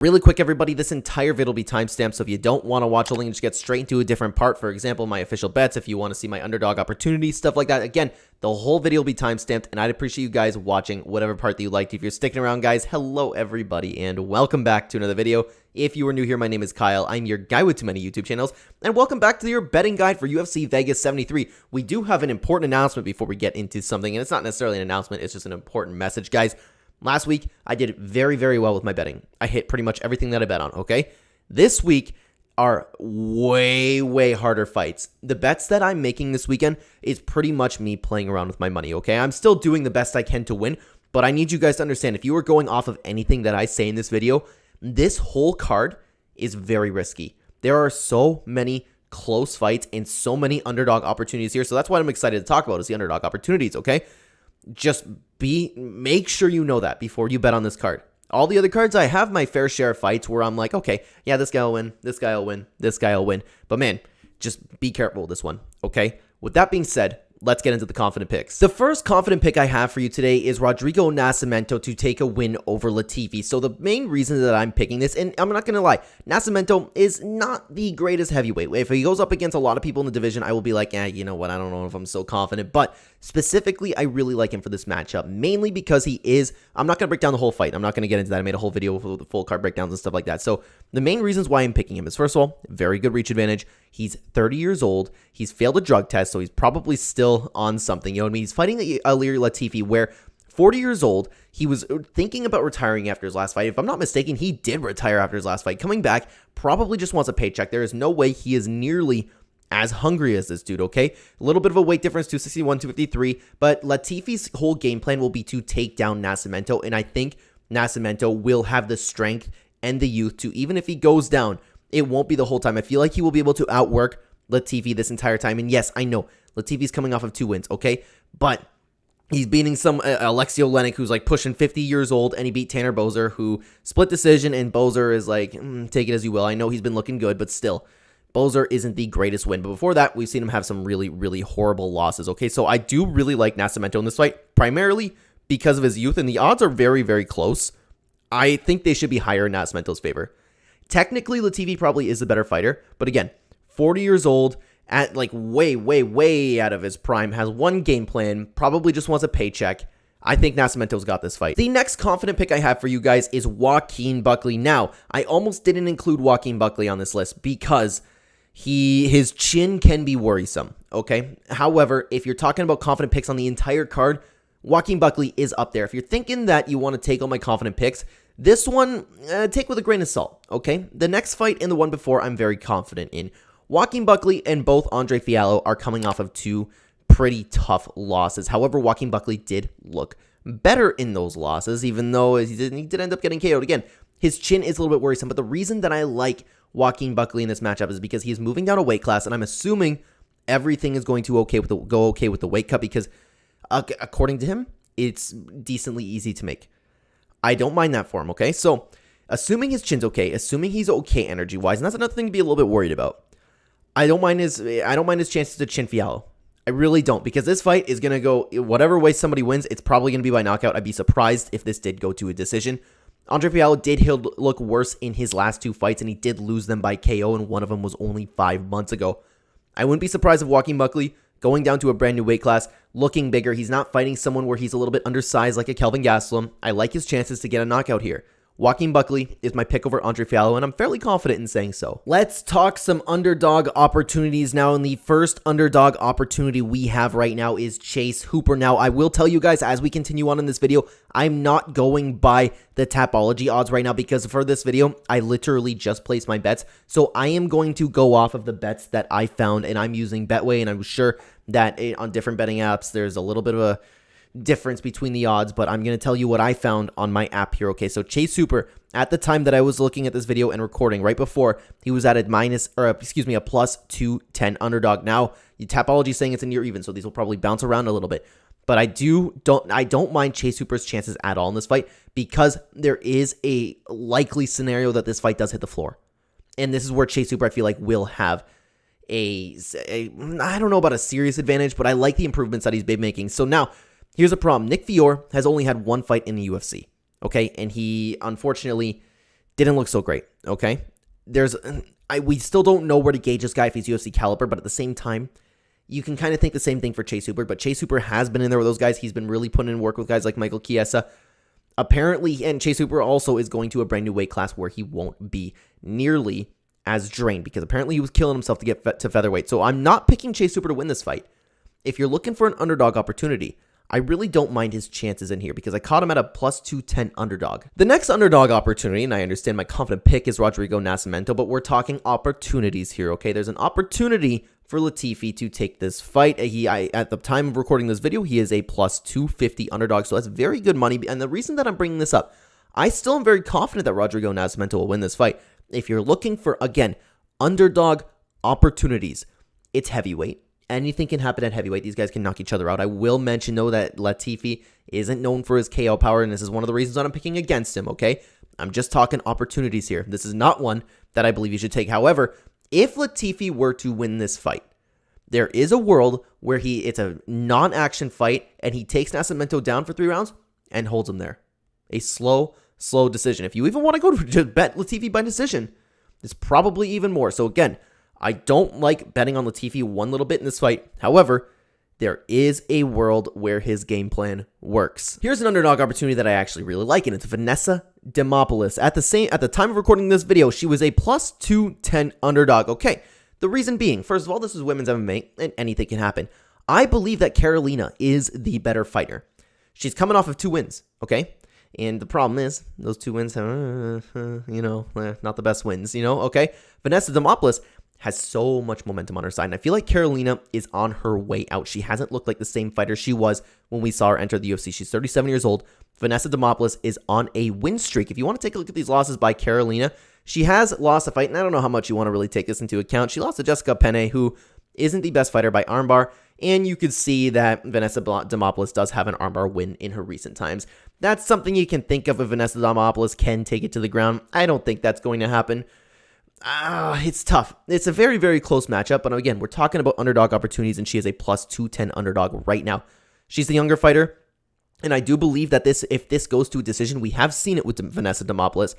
Really quick, everybody, this entire video will be timestamped, so if you don't want to watch a link and just get straight into a different part, for example, my official bets, if you want to see my underdog opportunities, stuff like that, again, the whole video will be timestamped, and I'd appreciate you guys watching whatever part that you liked. If you're sticking around, guys, hello, everybody, and welcome back to another video. If you are new here, my name is Kyle. I'm your guy with too many YouTube channels, and welcome back to your betting guide for UFC Vegas 73. We do have an important announcement before we get into something, and it's not necessarily an announcement, it's just an important message, guys. Last week, I did very, very well with my betting. I hit pretty much everything that I bet on, okay? This week are way, way harder fights. The bets that I'm making this weekend is pretty much me playing around with my money, okay? I'm still doing the best I can to win, but I need you guys to understand, if you are going off of anything that I say in this video, this whole card is very risky. There are so many close fights and so many underdog opportunities here, so that's what I'm excited to talk about is the underdog opportunities, okay? Just make sure you know that before you bet on this card. All the other cards, I have my fair share of fights where I'm like, okay, yeah, this guy will win, this guy will win, this guy will win. But man, just be careful with this one, okay? With that being said, let's get into the confident picks. The first confident pick I have for you today is Rodrigo Nascimento to take a win over Latifi. So the main reason that I'm picking this, and I'm not going to lie, Nascimento is not the greatest heavyweight. If he goes up against a lot of people in the division, I will be like, you know what, I don't know if I'm so confident. But specifically, I really like him for this matchup, mainly because he is, I'm not going to break down the whole fight. I'm not going to get into that. I made a whole video with the full card breakdowns and stuff like that. So the main reasons why I'm picking him is, first of all, very good reach advantage. He's 30 years old. He's failed a drug test, so he's probably still on something. You know what I mean? He's fighting Ilir Latifi, where 40 years old, he was thinking about retiring after his last fight. If I'm not mistaken, he did retire after his last fight. Coming back, probably just wants a paycheck. There is no way he is nearly as hungry as this dude, okay? A little bit of a weight difference, 261, 253, but Latifi's whole game plan will be to take down Nascimento, and I think Nascimento will have the strength and the youth to, even if he goes down, it won't be the whole time. I feel like he will be able to outwork Latifi this entire time, and yes, I know, Latifi's coming off of 2 wins, okay? But he's beating some Alexio Lenik, who's like pushing 50 years old, and he beat Tanner Boser, who split decision, and Boser is like, take it as you will. I know he's been looking good, but still, Boser isn't the greatest win. But before that, we've seen him have some really, really horrible losses, okay? So I do really like Nascimento in this fight, primarily because of his youth, and the odds are very, very close. I think they should be higher in Nascimento's favor. Technically, Latifi probably is the better fighter, but again, 40 years old, at like way, way, way out of his prime, has one game plan, probably just wants a paycheck. I think Nascimento's got this fight. The next confident pick I have for you guys is Joaquin Buckley. Now, I almost didn't include Joaquin Buckley on this list because his chin can be worrisome, okay? However, if you're talking about confident picks on the entire card, Joaquin Buckley is up there. If you're thinking that you want to take all my confident picks, this one, take with a grain of salt, okay? The next fight and the one before, I'm very confident in. Joaquin Buckley and both Andre Fialho are coming off of 2 pretty tough losses. However, Joaquin Buckley did look better in those losses, even though he did end up getting KO'd. Again, his chin is a little bit worrisome, but the reason that I like Joaquin Buckley in this matchup is because he's moving down a weight class, and I'm assuming everything is going to go okay with the weight cut because, according to him, it's decently easy to make. I don't mind that for him, okay? So, assuming his chin's okay, assuming he's okay energy-wise, and that's another thing to be a little bit worried about. I don't mind his chances to chin Fialho. I really don't, because this fight is going to go whatever way somebody wins, it's probably going to be by knockout. I'd be surprised if this did go to a decision. Andre Fialho did look worse in his last 2 fights, and he did lose them by KO, and one of them was only 5 months ago. I wouldn't be surprised if Joaquin Buckley, going down to a brand new weight class, looking bigger, he's not fighting someone where he's a little bit undersized like a Kelvin Gastelum. I like his chances to get a knockout here. Joaquin Buckley is my pick over Andre Fialho, and I'm fairly confident in saying so. Let's talk some underdog opportunities now, and the first underdog opportunity we have right now is Chase Hooper. Now, I will tell you guys, as we continue on in this video, I'm not going by the Tapology odds right now, because for this video, I literally just placed my bets, so I am going to go off of the bets that I found, and I'm using Betway, and I'm sure that on different betting apps, there's a little bit of a difference between the odds, but I'm going to tell you what I found on my app here. Okay, so Chase Hooper, at the time that I was looking at this video and recording right before, he was at a plus 210 underdog. Now, Tapology is saying it's a near even, so these will probably bounce around a little bit. But I don't mind Chase Hooper's chances at all in this fight, because there is a likely scenario that this fight does hit the floor. And this is where Chase Hooper, I feel like, will have I don't know about a serious advantage, but I like the improvements that he's been making. So now, here's a problem. Nick Fiore has only had 1 fight in the UFC, okay? And he, unfortunately, didn't look so great, okay? We still don't know where to gauge this guy if he's UFC caliber, but at the same time, you can kind of think the same thing for Chase Hooper, but Chase Hooper has been in there with those guys. He's been really putting in work with guys like Michael Chiesa. Apparently, and Chase Hooper also is going to a brand new weight class where he won't be nearly as drained, because apparently he was killing himself to get to featherweight. So I'm not picking Chase Hooper to win this fight. If you're looking for an underdog opportunity, I really don't mind his chances in here because I caught him at a plus 210 underdog. The next underdog opportunity, and I understand my confident pick is Rodrigo Nascimento, but we're talking opportunities here, okay? There's an opportunity for Latifi to take this fight. At the time of recording this video, he is a plus 250 underdog, so that's very good money. And the reason that I'm bringing this up, I still am very confident that Rodrigo Nascimento will win this fight. If you're looking for, again, underdog opportunities, it's heavyweight. Anything can happen at heavyweight. These guys can knock each other out. I will mention, though, that Latifi isn't known for his KO power, and this is one of the reasons that I'm picking against him, okay? I'm just talking opportunities here. This is not one that I believe you should take. However, if Latifi were to win this fight, there is a world where it's a non-action fight, and he takes Nascimento down for 3 rounds and holds him there. A slow decision. If you even want to go to bet Latifi by decision, it's probably even more. So again, I don't like betting on Latifi one little bit in this fight. However, there is a world where his game plan works. Here's an underdog opportunity that I actually really like, and it's Vanessa Demopoulos. At the time of recording this video, she was a plus 210 underdog. Okay, the reason being, first of all, this is women's MMA, and anything can happen. I believe that Carolina is the better fighter. She's coming off of 2 wins, okay? And the problem is, those 2 wins, not the best wins, okay? Vanessa Demopoulos has so much momentum on her side, and I feel like Carolina is on her way out. She hasn't looked like the same fighter she was when we saw her enter the UFC. She's 37 years old. Vanessa Demopoulos is on a win streak. If you want to take a look at these losses by Carolina, she has lost a fight, and I don't know how much you want to really take this into account. She lost to Jessica Penne, who isn't the best fighter by armbar, and you could see that Vanessa Demopoulos does have an armbar win in her recent times. That's something you can think of if Vanessa Demopoulos can take it to the ground. I don't think that's going to happen. It's tough. It's a very, very close matchup, but again, we're talking about underdog opportunities, and she is a plus 210 underdog right now. She's the younger fighter, and I do believe that if this goes to a decision, we have seen it with Vanessa Demopoulos.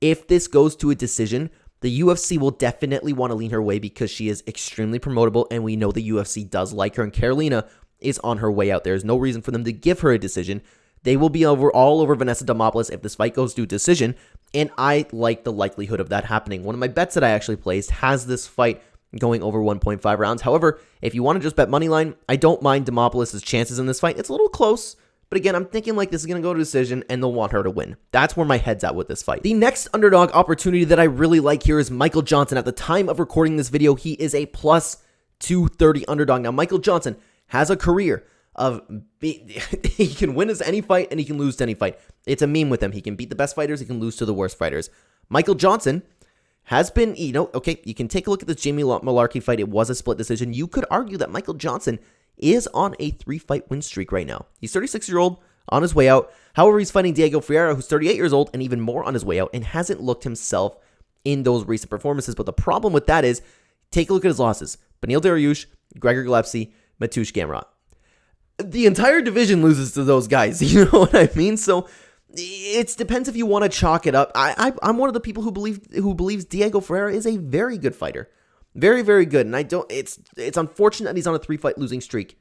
If this goes to a decision, the UFC will definitely want to lean her way because she is extremely promotable, and we know the UFC does like her, and Carolina is on her way out. There's no reason for them to give her a decision. They will be all over Vanessa Demopoulos if this fight goes to a decision, and I like the likelihood of that happening. One of my bets that I actually placed has this fight going over 1.5 rounds. However, if you want to just bet money line, I don't mind Demopoulos' chances in this fight. It's a little close, but again, I'm thinking like this is going to go to decision, and they'll want her to win. That's where my head's at with this fight. The next underdog opportunity that I really like here is Michael Johnson. At the time of recording this video, he is a plus 230 underdog. Now, Michael Johnson has a career of he can win any fight and he can lose to any fight. It's a meme with him. He can beat the best fighters, he can lose to the worst fighters. Michael Johnson has been, okay, you can take a look at this Jamie Malarkey fight. It was a split decision. You could argue that Michael Johnson is on a 3-fight win streak right now. He's 36-year-old, on his way out. However, he's fighting Diego Ferreira, who's 38 years old and even more on his way out, and hasn't looked himself in those recent performances. But the problem with that is, take a look at his losses. Beneil Dariush, Gregor Gillespie, Mateusz Gamrot. The entire division loses to those guys, you know what I mean? So it depends if you want to chalk it up. I'm one of the people who believes Diego Ferreira is a very good fighter. Very, very good. And it's unfortunate that he's on a 3-fight losing streak.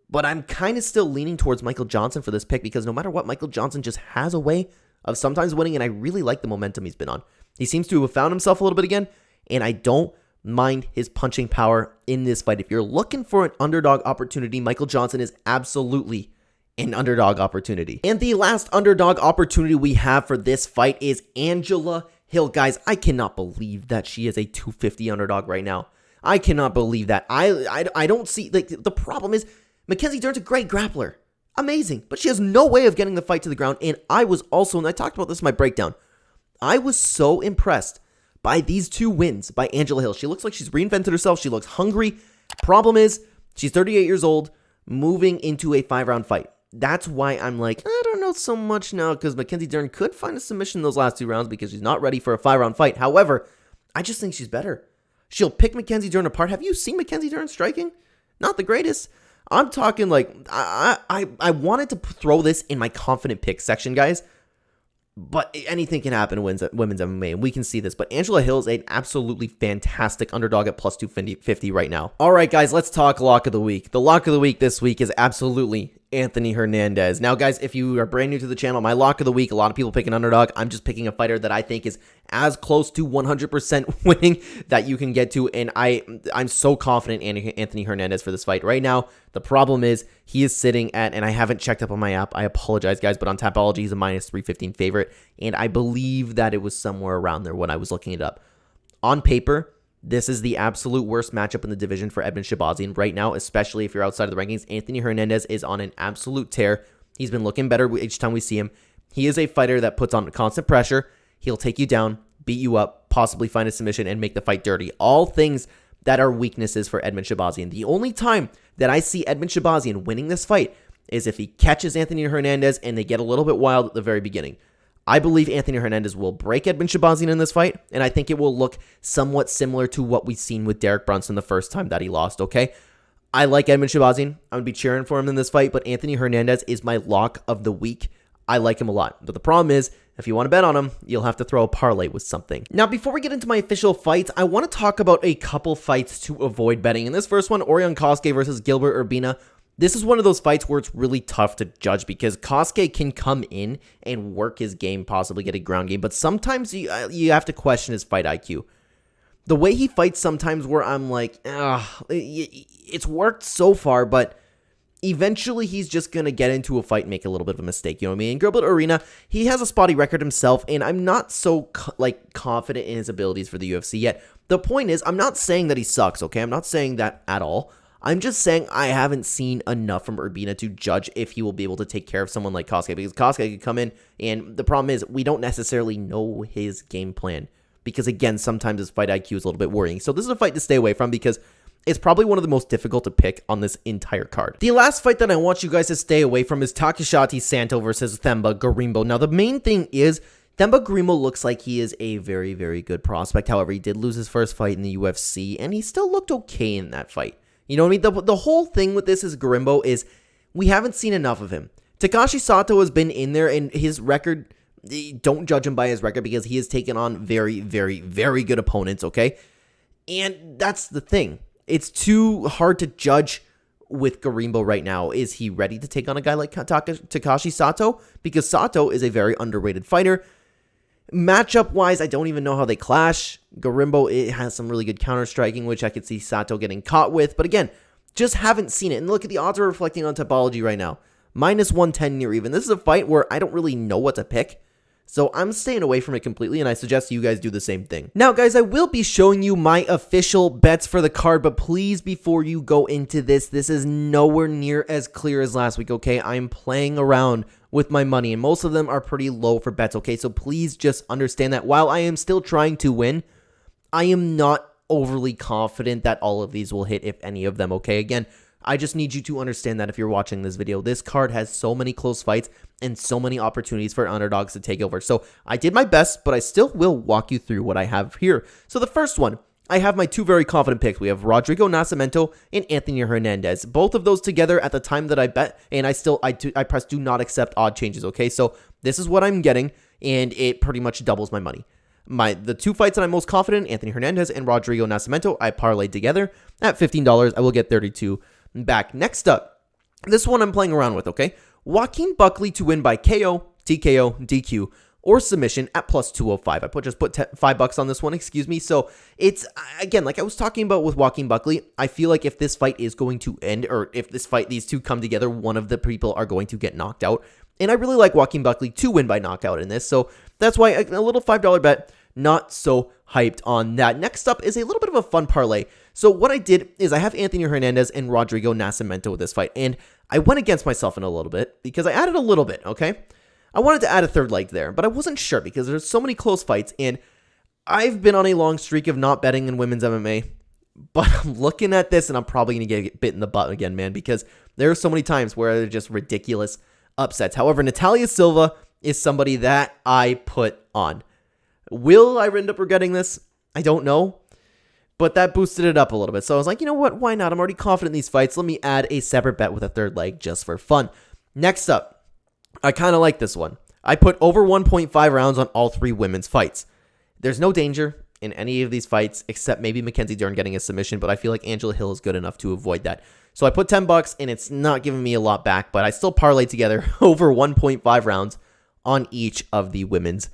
But I'm kind of still leaning towards Michael Johnson for this pick because no matter what, Michael Johnson just has a way of sometimes winning, and I really like the momentum he's been on. He seems to have found himself a little bit again, and I don't mind his punching power in this fight. If you're looking for an underdog opportunity, Michael Johnson is absolutely an underdog opportunity. And the last underdog opportunity we have for this fight is Angela Hill. Guys, I cannot believe that she is a 250 underdog right now. I cannot believe that. I don't see, like, the problem is Mackenzie Dern's a great grappler. Amazing. But she has no way of getting the fight to the ground. And I was also, and I talked about this in my breakdown, I was so impressed by these 2 wins by Angela Hill. She looks like she's reinvented herself. She looks hungry. Problem is, she's 38 years old, moving into a 5-round fight. That's why I'm like, I don't know so much now, because Mackenzie Dern could find a submission in those last 2 rounds because she's not ready for a 5-round fight. However, I just think she's better. She'll pick Mackenzie Dern apart. Have you seen Mackenzie Dern striking? Not the greatest. I'm talking like, I wanted to throw this in my confident pick section, guys. But anything can happen in women's MMA, and we can see this. But Angela Hill is an absolutely fantastic underdog at plus 250 right now. All right, guys, let's talk lock of the week. The lock of the week this week is absolutely Anthony Hernandez. Now, guys, if you are brand new to the channel, my lock of the week, a lot of people pick an underdog. I'm just picking a fighter that I think is as close to 100% winning that you can get to, and I'm so confident in Anthony Hernandez for this fight right now. The problem is he is sitting at, and I haven't checked up on my app, I apologize, guys, but on Tapology, he's a minus 315 favorite, and I believe that it was somewhere around there when I was looking it up. On paper, this is the absolute worst matchup in the division for Edmen Shahbazyan right now, especially if you're outside of the rankings. Anthony Hernandez is on an absolute tear. He's been looking better each time we see him. He is a fighter that puts on constant pressure. He'll take you down, beat you up, possibly find a submission, and make the fight dirty. All things that are weaknesses for Edmen Shahbazyan. The only time that I see Edmen Shahbazyan winning this fight is if he catches Anthony Hernandez and they get a little bit wild at the very beginning. I believe Anthony Hernandez will break Edmen Shahbazyan in this fight, and I think it will look somewhat similar to what we've seen with Derek Brunson the first time that he lost, okay? I like Edmen Shahbazyan. I'm going to be cheering for him in this fight, but Anthony Hernandez is my lock of the week. I like him a lot, but the problem is, if you want to bet on him, you'll have to throw a parlay with something. Now, before we get into my official fights, I want to talk about a couple fights to avoid betting. In this first one, Orion Kosuke versus Gilbert Urbina. This is one of those fights where it's really tough to judge because Kosuke can come in and work his game, possibly get a ground game, but sometimes you have to question his fight IQ. The way he fights sometimes where I'm like, it's worked so far, but eventually he's just going to get into a fight and make a little bit of a mistake, you know what I mean? Gilbert Urbina, he has a spotty record himself, and I'm not so confident in his abilities for the UFC yet. The point is, I'm not saying that he sucks, okay? I'm not saying that at all. I'm just saying I haven't seen enough from Urbina to judge if he will be able to take care of someone like Kosuke, because Kosuke could come in, and the problem is we don't necessarily know his game plan, because again, sometimes his fight IQ is a little bit worrying. So this is a fight to stay away from because it's probably one of the most difficult to pick on this entire card. The last fight that I want you guys to stay away from is Takeshita Santo versus Themba Gorimbo. Now, the main thing is Themba Gorimbo looks like he is a very, very good prospect. However, he did lose his first fight in the UFC, and he still looked okay in that fight. You know what I mean? The whole thing with this is Gorimbo is we haven't seen enough of him. Takashi Sato has been in there, and his record, don't judge him by his record because he has taken on very, very, very good opponents, okay? And that's the thing. It's too hard to judge with Gorimbo right now. Is he ready to take on a guy like Takashi Sato? Because Sato is a very underrated fighter. Matchup-wise, I don't even know how they clash. Gorimbo, it has some really good counter-striking, which I could see Sato getting caught with. But again, just haven't seen it. And look at the odds are reflecting on Tapology right now. Minus 110 near even. This is a fight where I don't really know what to pick. So I'm staying away from it completely, and I suggest you guys do the same thing. Now, guys, I will be showing you my official bets for the card, but please, before you go into this is nowhere near as clear as last week, okay? I'm playing around with my money, and most of them are pretty low for bets, okay? So please just understand that while I am still trying to win, I am not overly confident that all of these will hit, if any of them, okay? Again, I just need you to understand that if you're watching this video, this card has so many close fights and so many opportunities for underdogs to take over. So I did my best, but I still will walk you through what I have here. So the first one, I have my two very confident picks. We have Rodrigo Nascimento and Anthony Hernandez. Both of those together at the time that I bet, and I press do not accept odd changes, okay? So this is what I'm getting, and it pretty much doubles my money. The two fights that I'm most confident in, Anthony Hernandez and Rodrigo Nascimento, I parlayed together at $15. I will get 32 back. Next up, this one I'm playing around with, okay? Joaquin Buckley to win by KO, TKO, DQ, or submission at plus 205. I just put $5 on this one, excuse me. So it's, again, like I was talking about with Joaquin Buckley, I feel like if this fight is going to end, or if these two come together, one of the people are going to get knocked out. And I really like Joaquin Buckley to win by knockout in this. So that's why a little $5 bet, not so hyped on that. Next up is a little bit of a fun parlay. So what I did is I have Anthony Hernandez and Rodrigo Nascimento with this fight. And I went against myself in a little bit because I added a little bit, okay? I wanted to add a third leg there, but I wasn't sure because there's so many close fights. And I've been on a long streak of not betting in women's MMA. But I'm looking at this and I'm probably going to get bit in the butt again, man, because there are so many times where they're just ridiculous upsets. However, Natalia Silva is somebody that I put on. Will I end up regretting this? I don't know. But that boosted it up a little bit. So I was like, you know what? Why not? I'm already confident in these fights. Let me add a separate bet with a third leg just for fun. Next up, I kind of like this one. I put over 1.5 rounds on all 3 women's fights. There's no danger in any of these fights except maybe Mackenzie Dern getting a submission, but I feel like Angela Hill is good enough to avoid that. So I put $10 and it's not giving me a lot back, but I still parlayed together over 1.5 rounds on each of the women's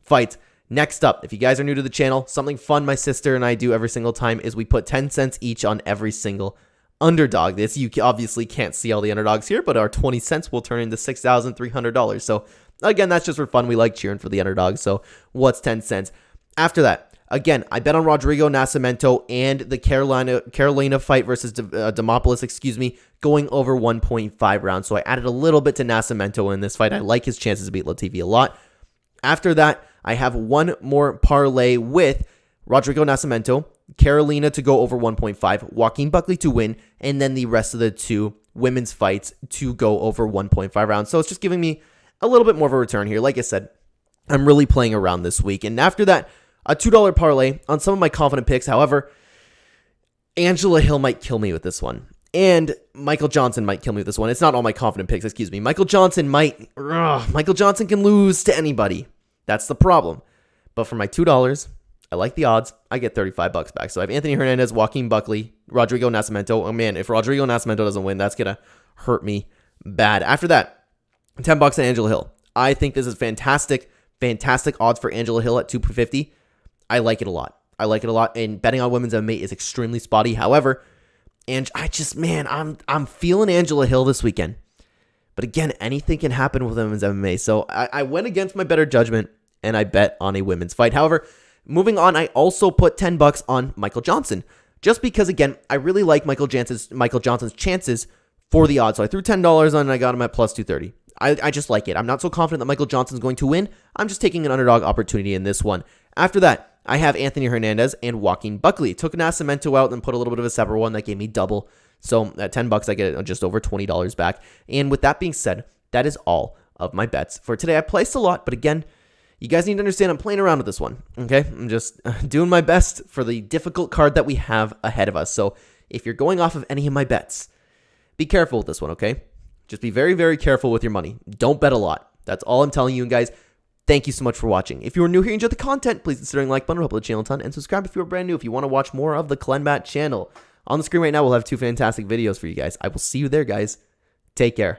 fights. Next up, if you guys are new to the channel, something fun my sister and I do every single time is we put 10 cents each on every single underdog. This, you obviously can't see all the underdogs here, but our 20 cents will turn into $6,300. So again, that's just for fun. We like cheering for the underdogs. So what's 10 cents? After that, again, I bet on Rodrigo Nascimento and the Carolina fight versus Demopoulos, going over 1.5 rounds. So I added a little bit to Nascimento in this fight. I like his chances to beat Latifi a lot. After that, I have one more parlay with Rodrigo Nascimento, Carolina to go over 1.5, Joaquin Buckley to win, and then the rest of the 2 women's fights to go over 1.5 rounds. So it's just giving me a little bit more of a return here. Like I said, I'm really playing around this week. And after that, a $2 parlay on some of my confident picks. However, Angela Hill might kill me with this one. And Michael Johnson might kill me with this one. It's not all my confident picks, Michael Johnson can lose to anybody. That's the problem. But for my $2, I like the odds. I get $35 back. So I have Anthony Hernandez, Joaquin Buckley, Rodrigo Nascimento. Oh man, if Rodrigo Nascimento doesn't win, that's going to hurt me bad. After that, $10 on Angela Hill. I think this is fantastic odds for Angela Hill at 250. I like it a lot. And betting on women's MMA is extremely spotty. However, and I'm feeling Angela Hill this weekend. But again, anything can happen with women's MMA. So I went against my better judgment and I bet on a women's fight. However, moving on, I also put $10 on Michael Johnson. Just because, again, I really like Michael Johnson's chances for the odds. So I threw $10 on and I got him at plus 230. I just like it. I'm not so confident that Michael Johnson's going to win. I'm just taking an underdog opportunity in this one. After that, I have Anthony Hernandez and Joaquin Buckley. Took Nascimento out and put a little bit of a separate one that gave me double. So at $10, I get just over $20 back. And with that being said, that is all of my bets for today. I placed a lot, but again, you guys need to understand I'm playing around with this one, okay? I'm just doing my best for the difficult card that we have ahead of us. So if you're going off of any of my bets, be careful with this one, okay? Just be very, very careful with your money. Don't bet a lot. That's all I'm telling you, guys. Thank you so much for watching. If you are new here and enjoyed the content, please consider the like button, help the channel a ton, and subscribe if you are brand new if you want to watch more of the Clenbat channel. On the screen right now, we'll have 2 fantastic videos for you guys. I will see you there, guys. Take care.